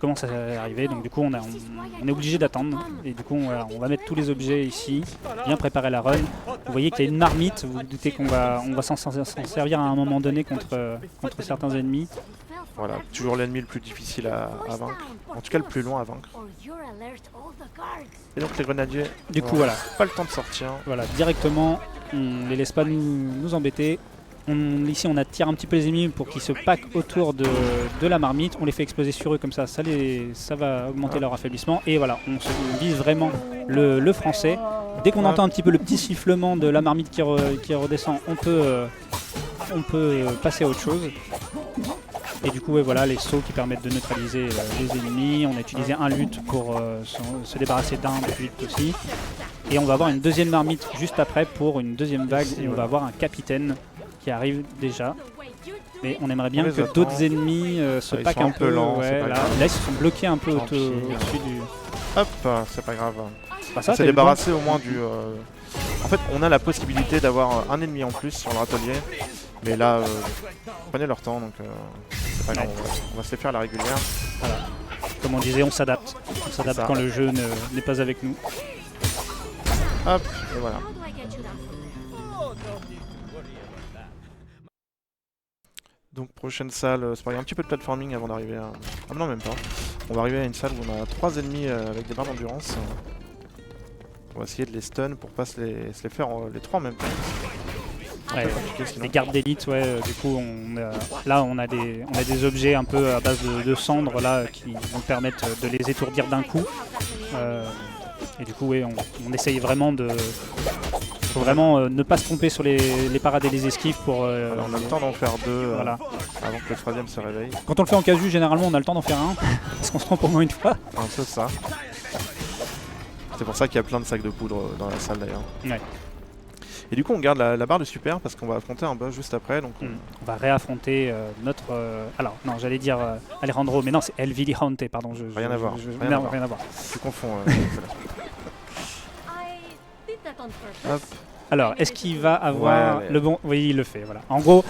comment ça est arrivé. Donc du coup, on est obligé d'attendre. Et du coup, on va mettre tous les objets ici, bien préparer la run. Vous voyez qu'il y a une marmite. Vous vous doutez qu'on va s'en servir à un moment donné contre certains ennemis. Voilà, toujours l'ennemi le plus difficile à vaincre. En tout cas, le plus long à vaincre. Et donc les grenadiers, du coup, voilà. Pas le temps de sortir. Voilà, directement, on les laisse pas nous embêter. Ici, on attire un petit peu les ennemis pour qu'ils se packent autour de la marmite. On les fait exploser sur eux comme ça, ça va augmenter leur affaiblissement. Et voilà, on vise vraiment le français. Dès qu'on entend un petit peu le petit sifflement de la marmite qui redescend, on peut passer à autre chose. Et du coup, ouais, voilà, les sauts qui permettent de neutraliser les ennemis. On a utilisé un lutte pour se débarrasser d'un lutte aussi. Et on va avoir une deuxième marmite juste après pour une deuxième vague où on va avoir un capitaine qui arrive déjà. Mais on aimerait bien On les que attend. d'autres ennemis se Ils packent sont un un peu peu. lents, Ouais, c'est pas là, grave. ils se sont bloqués un peu Tant au-dessus pis. du. Hop, c'est pas grave. Bah, ça, On s'est débarrassé au moins du... En fait, on a la possibilité d'avoir un ennemi en plus sur le râtelier. Mais là, prenez leur temps, donc c'est pas grave, on va se les faire à la régulière. Voilà. Comme on disait, on s'adapte. On s'adapte Ça. quand le jeu n'est pas avec nous. Hop, et voilà. Donc prochaine salle, c'est pareil, un petit peu de platforming avant d'arriver à... Ah non, même pas. On va arriver à une salle où on a 3 ennemis avec des barres d'endurance. On va essayer de les stun pour pas se les faire les 3 en même temps. Ouais, Compliqué, sinon. les gardes d'élite, ouais, du coup, là on a des objets un peu à base de cendres là, qui vont permettre de les étourdir d'un coup. Et du coup, ouais, on essaye vraiment de... Faut vraiment ne pas se tromper sur les parades et les esquives pour... Voilà, on a le temps d'en faire 2 voilà. avant que le 3ème se réveille. Quand on le fait en casu, généralement on a le temps d'en faire un, parce qu'on se trompe au moins une fois. Un peu ça. C'est pour ça qu'il y a plein de sacs de poudre dans la salle d'ailleurs. Ouais. Et du coup on garde la barre de super parce qu'on va affronter un boss juste après. Donc On va réaffronter notre... alors, non, j'allais dire Alejandro, mais non, c'est El Vigilante, pardon. Rien à voir. Non, rien à voir. tu confonds. Hop. Alors, est-ce qu'il va avoir Ouais, mais- le bon... Oui, il le fait, voilà. En gros,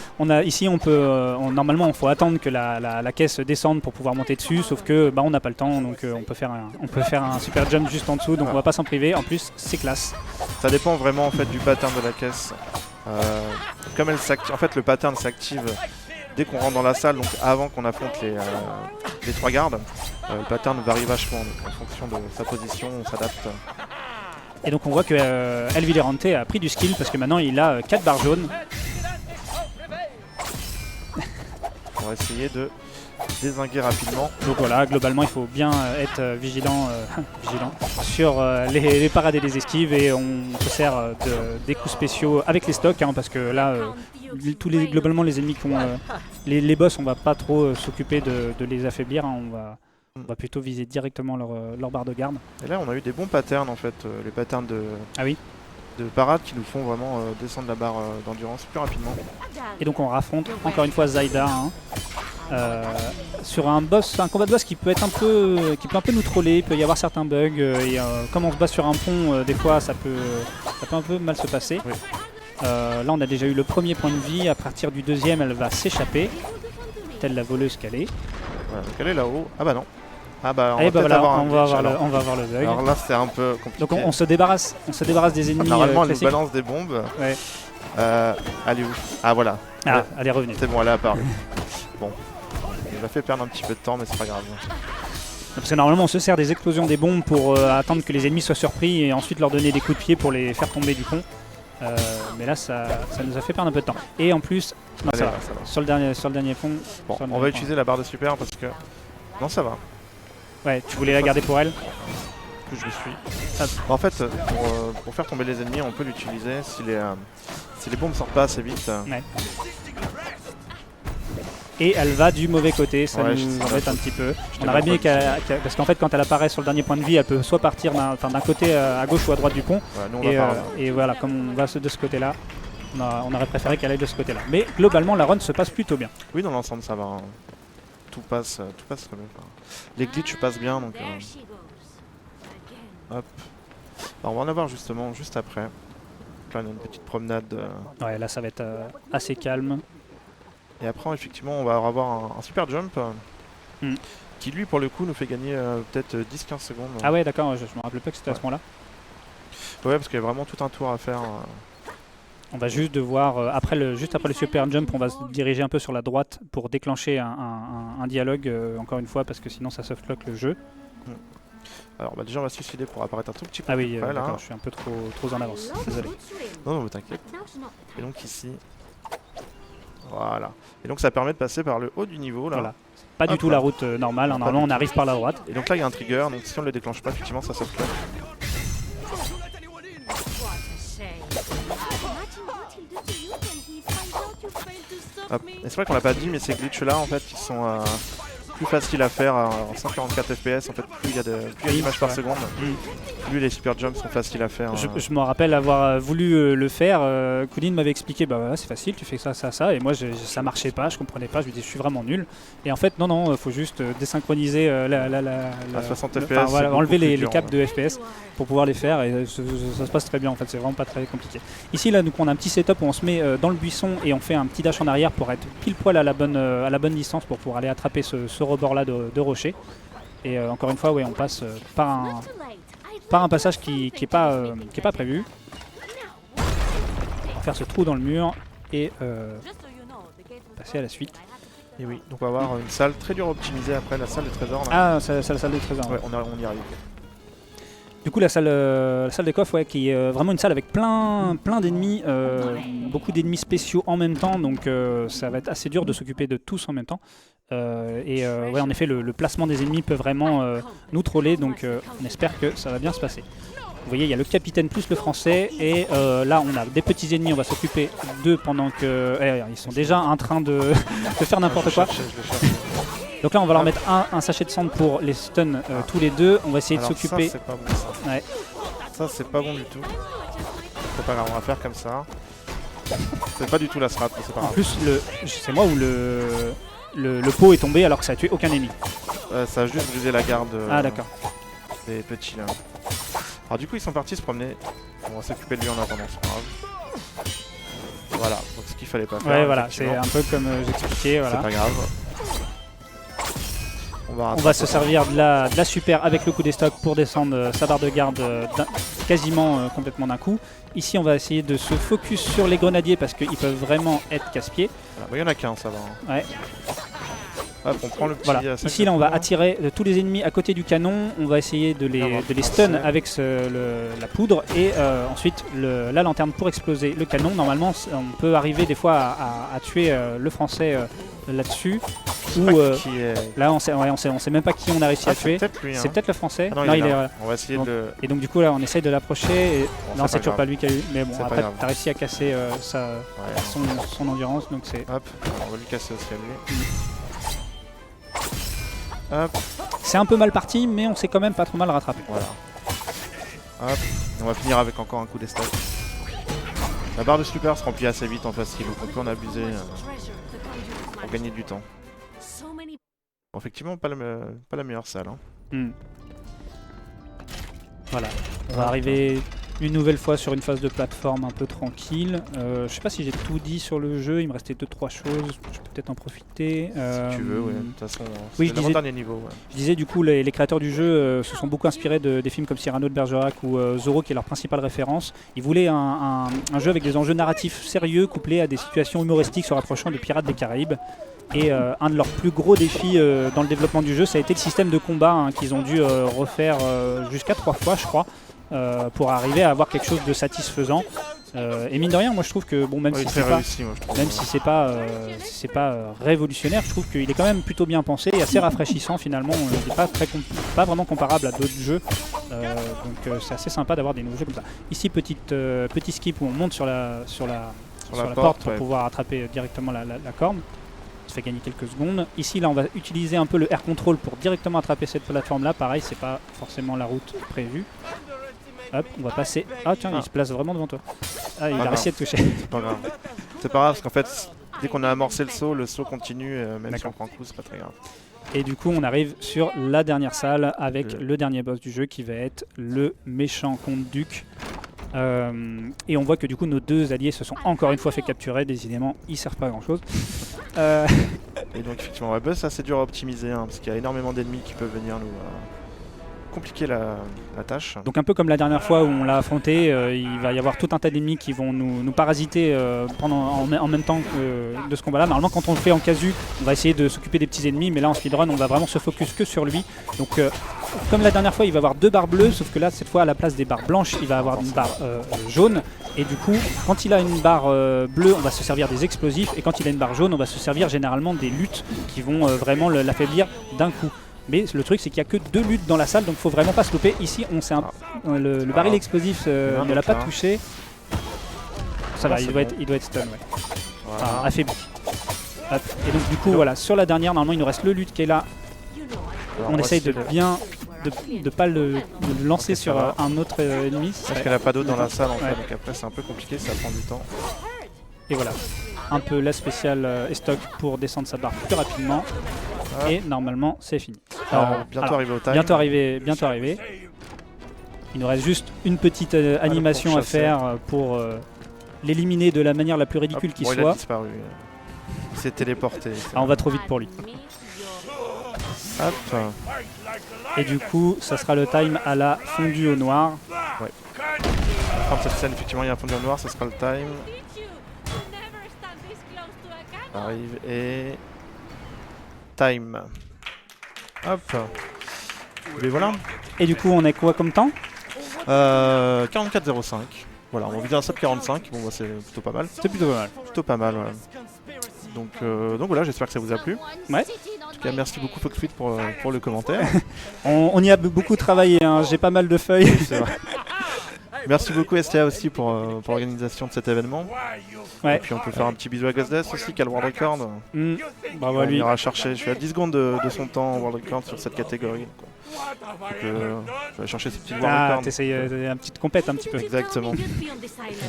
ici, normalement, il faut attendre que la caisse descende pour pouvoir monter dessus, sauf que on n'a pas le temps, donc on peut faire un super jump juste en dessous, donc on va pas s'en priver. En plus, c'est classe. Ça dépend vraiment en fait du pattern de la caisse. Comme elle s'active, en fait le pattern s'active dès qu'on rentre dans la salle, donc avant qu'on affronte les 3 gardes. Le pattern varie vachement, donc en fonction de sa position, on s'adapte. Et donc on voit que El Vigilante a pris du skill, parce que maintenant il a 4 barres jaunes. On va essayer de dézinguer rapidement. Donc voilà, globalement il faut bien être vigilant sur les parades et les esquives, et on se sert des coups spéciaux avec les stocks, hein, parce que là, globalement les ennemis qui ont les boss, on va pas trop s'occuper de les affaiblir, hein, on va plutôt viser directement leur barre de garde. Et là on a eu des bons patterns en fait, les patterns de parade qui nous font vraiment descendre la barre d'endurance plus rapidement. Et donc on raffronte encore une fois Zaida, hein, sur un combat de boss qui peut un peu nous troller, il peut y avoir certains bugs, et comme on se bat sur un pont, des fois ça peut un peu mal se passer. Oui. Là on a déjà eu le premier point de vie, à partir du deuxième elle va s'échapper, telle la voleuse qu'elle est. Voilà, donc elle est là-haut. Ah bah non. Ah bah Et on va peut-être avoir un on va glitch, avoir le bug. alors là c'est un peu compliqué. Donc on se débarrasse des ennemis Normalement elle nous classiques. balance des bombes. Ouais. Elle est où? Ah voilà. Ah, elle est revenue. C'est bon, elle est apparue. Bon. Il m'a fait perdre un petit peu de temps, mais c'est pas grave. Parce que normalement on se sert des explosions des bombes pour attendre que les ennemis soient surpris et ensuite leur donner des coups de pied pour les faire tomber du pont. Mais là ça nous a fait perdre un peu de temps. Et en plus, non, Allez, ça va. ça va. Sur le dernier pont. Bon, sur le on va dernier utiliser la barre de super parce que... Non, ça va. pont. Ouais, tu voulais la garder pour elle. Que je le suis. En fait, pour faire tomber les ennemis, on peut l'utiliser si les bombes sortent pas assez vite. Ouais. Et elle va du mauvais côté, ça Ouais, nous embête un petit peu. On l'ai aurait pas bien dit. parce qu'en fait quand elle apparaît sur le dernier point de vie, elle peut soit partir d'un côté à gauche ou à droite du pont. Voilà, nous, on va par là. Et voilà, comme on va de ce côté-là, on aurait préféré qu'elle aille de ce côté-là. Mais globalement la run se passe plutôt bien. Oui, dans l'ensemble, ça va. Hein. Tout passe très bien. Enfin, les glitches passent bien, donc... hop. Alors, on va en avoir justement juste après. Donc là, on a une petite promenade. Ouais, là ça va être assez calme. Et après, effectivement, on va avoir un super jump. Qui, lui, pour le coup, nous fait gagner peut-être 10-15 secondes. Ah ouais, d'accord, je me rappelais pas que c'était à ce moment-là. Ouais, parce qu'il y a vraiment tout un tour à faire. On va juste devoir, juste après le super jump, on va se diriger un peu sur la droite pour déclencher un dialogue, encore une fois, parce que sinon ça softlock le jeu. Alors, bah, déjà, on va se suicider pour apparaître un tout petit peu. Ah oui, après, là. d'accord, je suis un peu trop en avance, désolé. Non, non, t'inquiète. Et donc ici, voilà. Et donc ça permet de passer par le haut du niveau là. Voilà. Pas du Hop tout là. la route normale, hein. Normalement on arrive par la droite. Et donc là il y a un trigger, donc si on ne le déclenche pas, effectivement ça saute. Hop. Et c'est vrai qu'on l'a pas dit, mais ces glitches là en fait ils sont plus facile à faire en 144 FPS. En fait, plus il y a d'images par seconde, plus les super jumps sont faciles à faire. Je me rappelle avoir voulu le faire. Colin m'avait expliqué, bah voilà, c'est facile, tu fais ça, ça, ça. Et moi, ça marchait pas, je comprenais pas. Je lui dis, je suis vraiment nul. Et en fait, non, faut juste désynchroniser à 60 FPS. Voilà, enlever les caps de FPS pour pouvoir les faire. Et ça se passe très bien. En fait, c'est vraiment pas très compliqué. Ici, là, donc, on a un petit setup où on se met dans le buisson et on fait un petit dash en arrière pour être pile poil à la bonne distance pour pouvoir aller attraper ce rebord-là de rocher. Et encore une fois, ouais, on passe par un passage qui est pas prévu. On va faire ce trou dans le mur et passer à la suite. Et oui, donc on va avoir une salle très dure optimisée après, la salle des trésors. Là. Ah, c'est la salle des trésors. Ouais, on y arrive. Du coup, la salle des coffres, ouais, qui est vraiment une salle avec plein d'ennemis, beaucoup d'ennemis spéciaux en même temps, donc ça va être assez dur de s'occuper de tous en même temps. Ouais, en effet, le placement des ennemis peut vraiment nous troller, donc on espère que ça va bien se passer. Vous voyez, il y a le capitaine plus le français, et là, on a des petits ennemis, on va s'occuper d'eux pendant que... ils sont déjà en train de faire n'importe quoi. Donc là, on va leur mettre un sachet de sang pour les stun tous les deux. On va essayer de s'occuper... Ça, c'est pas bon, ça. Ouais. Ça, c'est pas bon du tout. C'est pas grave, on va faire comme ça. C'est pas du tout la strat, mais c'est pas grave. En plus, c'est moi où le pot est tombé alors que ça a tué aucun ennemi. Ça a juste brisé la garde d'accord. des petits là. Alors du coup, ils sont partis se promener. On va s'occuper de lui en attendant, c'est pas grave. Voilà, donc ce qu'il fallait pas faire. Ouais, voilà, c'est un peu comme j'expliquais. Voilà. C'est pas grave. On va se servir de la super avec le coup des stocks pour descendre sa barre de garde quasiment complètement d'un coup. Ici, on va essayer de se focus sur les grenadiers parce qu'ils peuvent vraiment être casse-pieds. Voilà, bah, y en a qu'un, ça va. Hein. Ouais. Hop, on prend le petit. Voilà. Ici, là, on va attirer tous les ennemis à côté du canon. On va essayer de les stun avec la poudre et ensuite la lanterne pour exploser le canon. Normalement, on peut arriver des fois à tuer le français là-dessus. Là, on sait même pas qui on a réussi à tuer. C'est peut-être le français. Ah non, il est là. On va essayer de... Et donc du coup là, on essaye de l'approcher. Et... Non, c'est toujours pas lui qui a eu. Mais bon, après, t'as réussi à casser son endurance, donc c'est. Hop, on va lui casser aussi à lui. Hop. C'est un peu mal parti, mais on s'est quand même pas trop mal rattrapé. Voilà. Hop. On va finir avec encore un coup des stocks. La barre de super se remplit assez vite en facile, donc on peut en abuser pour gagner du temps. Bon, effectivement, pas la meilleure salle. Hein. Voilà, on va arriver une nouvelle fois sur une phase de plateforme un peu tranquille. Je sais pas si j'ai tout dit sur le jeu, il me restait 2-3 choses, je peux peut-être en profiter. Si tu veux, ouais. De toute façon, oui, c'est le dernier niveau. Ouais. Je disais du coup, les créateurs du jeu se sont beaucoup inspirés des films comme Cyrano de Bergerac ou Zorro, qui est leur principale référence. Ils voulaient un jeu avec des enjeux narratifs sérieux, couplés à des situations humoristiques se rapprochant de Pirates des Caraïbes. Et un de leurs plus gros défis dans le développement du jeu, ça a été le système de combat qu'ils ont dû refaire jusqu'à 3 fois, je crois, pour arriver à avoir quelque chose de satisfaisant. Et mine de rien, moi je trouve que bon, même si c'est pas révolutionnaire, je trouve qu'il est quand même plutôt bien pensé et assez rafraîchissant finalement. Il n'est pas vraiment comparable à d'autres jeux, donc c'est assez sympa d'avoir des nouveaux jeux comme ça. Ici, petit skip où on monte sur la porte pour pouvoir attraper directement la corne. Ça fait gagner quelques secondes. Ici, là, on va utiliser un peu le air control pour directement attraper cette plateforme-là. Pareil, c'est pas forcément la route prévue. Hop, on va passer. Ah tiens, il se place vraiment devant toi. Ah, il a réussi à te toucher. C'est pas grave. C'est pas grave parce qu'en fait, dès qu'on a amorcé le saut continue, même si on prend un coup, c'est pas très grave. Et du coup, on arrive sur la dernière salle avec le dernier boss du jeu qui va être le méchant comte Duc. Et on voit que du coup nos deux alliés se sont encore une fois fait capturer. Décidément, ils servent pas à grand chose. Et donc effectivement, ouais, ça c'est dur à optimiser parce qu'il y a énormément d'ennemis qui peuvent venir nous compliquer la tâche. Donc un peu comme la dernière fois où on l'a affronté, il va y avoir tout un tas d'ennemis qui vont nous parasiter en même temps que de ce combat là. Normalement quand on le fait en casu, on va essayer de s'occuper des petits ennemis, mais là en speedrun on va vraiment se focus que sur lui. Donc comme la dernière fois il va avoir 2 barres bleues, sauf que là cette fois à la place des barres blanches il va avoir une barre jaune. Et du coup quand il a une barre bleue on va se servir des explosifs, et quand il a une barre jaune on va se servir généralement des luttes qui vont vraiment l'affaiblir d'un coup. Mais le truc c'est qu'il n'y a que 2 luttes dans la salle, donc il faut vraiment pas se louper. Ici le baril explosif ne l'a pas touché. Ça va, il doit être stun, ouais. Enfin, affaibli. Hop. Et donc du coup voilà, sur la dernière normalement il nous reste le lutte qui est là Alors, On essaye de essayer bien de pas le lancer Ok, ça sur va. un autre ennemi. Parce qu'elle a pas d'autre dans la salle en fait, Ouais. donc après c'est un peu compliqué, ça prend du temps. Et voilà, un peu la spéciale Estoc pour descendre sa barre plus rapidement. Ah. Et normalement, c'est fini. Alors, bientôt alors, arrivé au time. bientôt arrivé. Il nous reste juste une petite animation à pourchasseur. faire pour l'éliminer de la manière la plus ridicule qui Bon, il a soit. disparu. Il s'est téléporté. Ah, on va trop vite pour lui. Hop. Et du coup, ça sera le time à la fondue au noir. À la fin de cette scène, effectivement, il y a un fond noir, ce sera le time. Ça arrive et... Time. Hop. Et voilà. Et du coup, on est quoi comme temps? 44,05. Voilà, on vise un sub 45. Bon, bah, c'est plutôt pas mal. C'est plutôt pas mal. Plutôt pas mal, voilà. Donc voilà, j'espère que ça vous a plu. Ouais. En tout cas, merci beaucoup Foxfit pour le commentaire. On y a beaucoup travaillé, hein. J'ai pas mal de feuilles. C'est vrai. Merci beaucoup STA aussi pour l'organisation de cet événement. Ouais. Et puis on peut faire un petit bisou à Gazdes aussi qui a le World Record. Bravo à On lui. ira chercher, je suis à 10 secondes de son temps en World Record sur cette catégorie. Donc je vais aller chercher ces petits World Ah, Records. t'essayes un petit compète un petit peu. Exactement.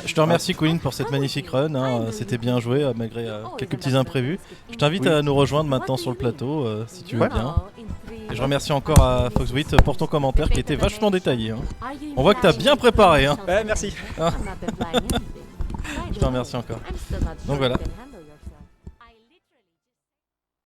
Je te remercie Colin pour cette magnifique run, hein. C'était bien joué malgré quelques petits imprévus. Je t'invite Oui. à nous rejoindre maintenant sur le plateau si tu veux Ouais. bien. Et je remercie encore à Foxwit pour ton commentaire qui était vachement détaillé. Hein. On voit que t'as bien préparé. Hein. Ouais, merci. Je te remercie encore. Donc voilà.